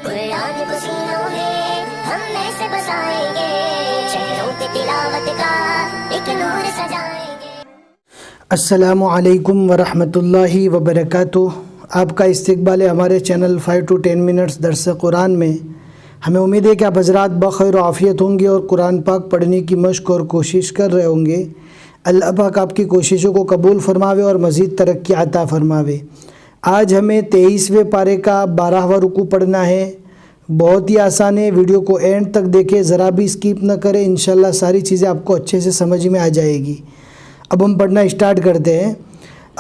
कुरान को सीनों में हम ऐसे बसाएंगे, शहरों पे तिलावत का एक नूर सजाएंगे। अस्सलामु अलैकुम वरहमतुल्लाहि वबरकातुह। आपका इस्तकबाल है हमारे चैनल 5 to 10 मिनट्स दर्स कुरान में। हमें उम्मीद है कि आप हज़रात बख़ैर और आफ़ियत होंगे और कुरान पाक पढ़ने की मश्क और कोशिश कर रहे होंगे। अल्लाह पाक आपकी कोशिशों को कबूल फरमावे और मज़ीद तरक्की अता फरमावे। आज हमें 23वें पारे का 12वां रुकू पढ़ना है। बहुत ही आसान है, वीडियो को एंड तक देखें, ज़रा भी स्किप न करें। इंशाल्लाह सारी चीज़ें आपको अच्छे से समझ में आ जाएगी। अब हम पढ़ना स्टार्ट करते हैं।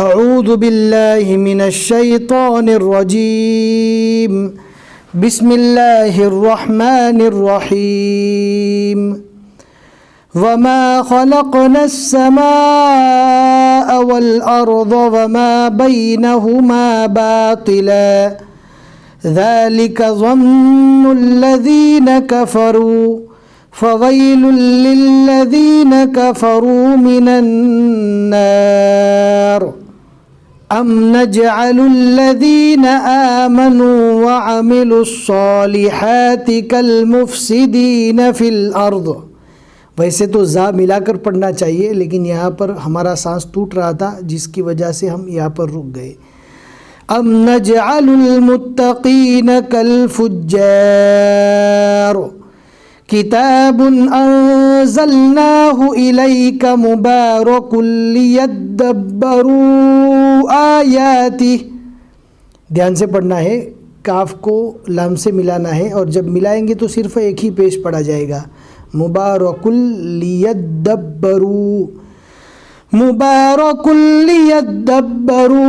अऊज़ु बिल्लाहि मिनश शैतानिर रजीम, बिस्मिल्लाहिर रहमानिर रहीम। वमा खलक़नस समाअ वल अर्ज़ वमा बैनहुमा बातिला, ज़ालिका ज़न्नुल्लज़ीन कफ़रू फ़वैलुल लिल्लज़ीन कफ़रू मिनन्नार। अम नजअलुल्लज़ीन आमनू वअमिलुस्सालिहाति कल्मुफ़्सिदीन फ़िल अर्ज़। वैसे तो ज़ा मिलाकर पढ़ना चाहिए, लेकिन यहाँ पर हमारा सांस टूट रहा था, जिसकी वजह से हम यहाँ पर रुक गए। अम नजअलुल मुत्तक़ीन कल्फुज्जार, किताबुन अंज़लनाहु इलैका मुबारकुल लियद्दब्बरू आयातिह। ध्यान से पढ़ना है, काफ को लाम से मिलाना है और जब मिलाएंगे तो सिर्फ एक ही पेश पढ़ा जाएगा। मुबारकुल लियद्दब्बरू, मुबारकुल लियद्दब्बरू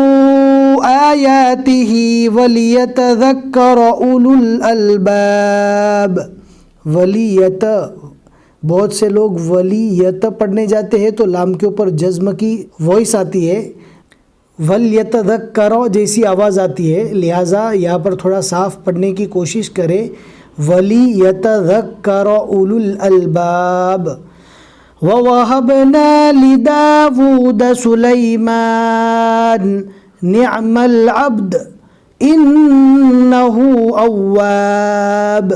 आयातिही वलियतज़क्कर उलुल अलबाब। वलियत, बहुत से लोग वलियत पढ़ने जाते हैं तो लाम के ऊपर जज्म की वॉइस आती है, वलियतज़क्कर जैसी आवाज़ आती है, लिहाजा यहाँ पर थोड़ा साफ पढ़ने की कोशिश करें। वलियतज़क्कर उलुल अलबाब। ववहबना लिदावूद सुलैमान निअमल अब्द इन्नहु अव्वाब।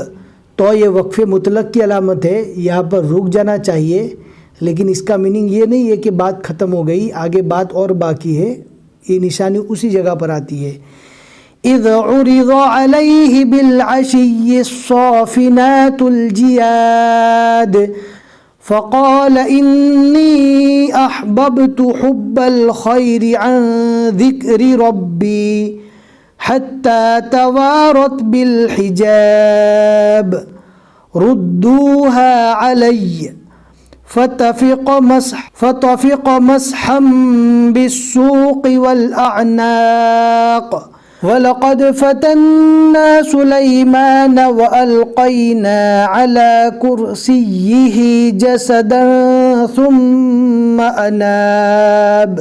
तो ये वक्फ़े मुतलक की अलामत है, यहाँ पर रुक जाना चाहिए, लेकिन इसका मीनिंग ये नहीं है कि बात ख़त्म हो गई, आगे बात और बाकी है। ये निशानी उसी जगह पर आती है। इज़ उरिज़ अलैहि बिलअशिय्यि स्साफ़िनातुल जियाद फ़क़ाल इन्नी अहबब्तु हुब्बल खैरि अन ज़िक्रि रब्बी हत्ता तवारत बिल हिजाब रुद्दूहा अलय्य फतफ़िक़ मसहम बिस्सूक़ वल अअनाक़ वलक़द फ़तन्ना सुलैमान वअल्क़ैना अला कुर्सिय्यिहि जसदन सुम्मा अनाब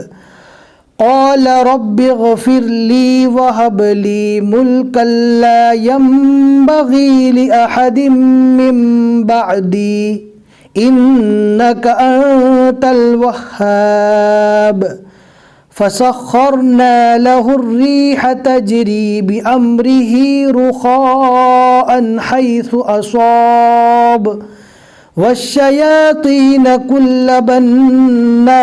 क़ाल रब्बिग़फ़िर ली वहब ली मुल्कन ला यंबग़ी लिअहदिम मिन बअदी इन्नका अंतल वह्हाब। फ़सख़्ख़रना लहुर्रीह तजरी बिअम्रिही रुख़ाअन हैथु असाब वश्शयातीन कुल्ल बन्नाइन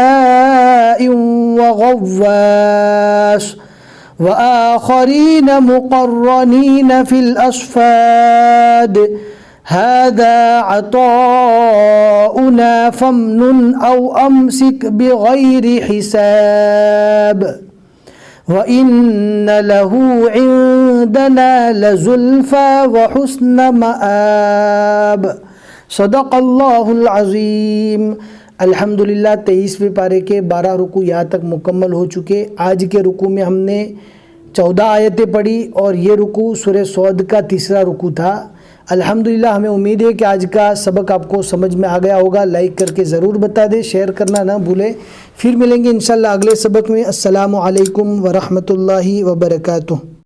वग़व्वास वआख़रीन मुक़र्रनीन फ़िल अस्फ़ाद हाज़ा अताउना फ़म्नुन औ अमसिक बिग़ैरि हिसाब व इन्न लहू इंदना लज़ुल्फ़ा व हुस्न मआब। सदक़ल्लाहुल अज़ीम। अल्हम्दुलिल्लाह 23वें पारे के 12 रुकू यहाँ तक मुकम्मल हो चुके। आज के रुकू में हमने 14 आयतें पढ़ी और ये रुकू सूरह सौद का तीसरा रुकू था। अल्हम्दुलिल्लाह हमें उम्मीद है कि आज का सबक आपको समझ में आ गया होगा। लाइक करके ज़रूर बता दें, शेयर करना ना भूलें। फिर मिलेंगे इंशाल्लाह अगले सबक में। अस्सलामु अलैकुम वरहमतुल्लाहि वबरकातुह।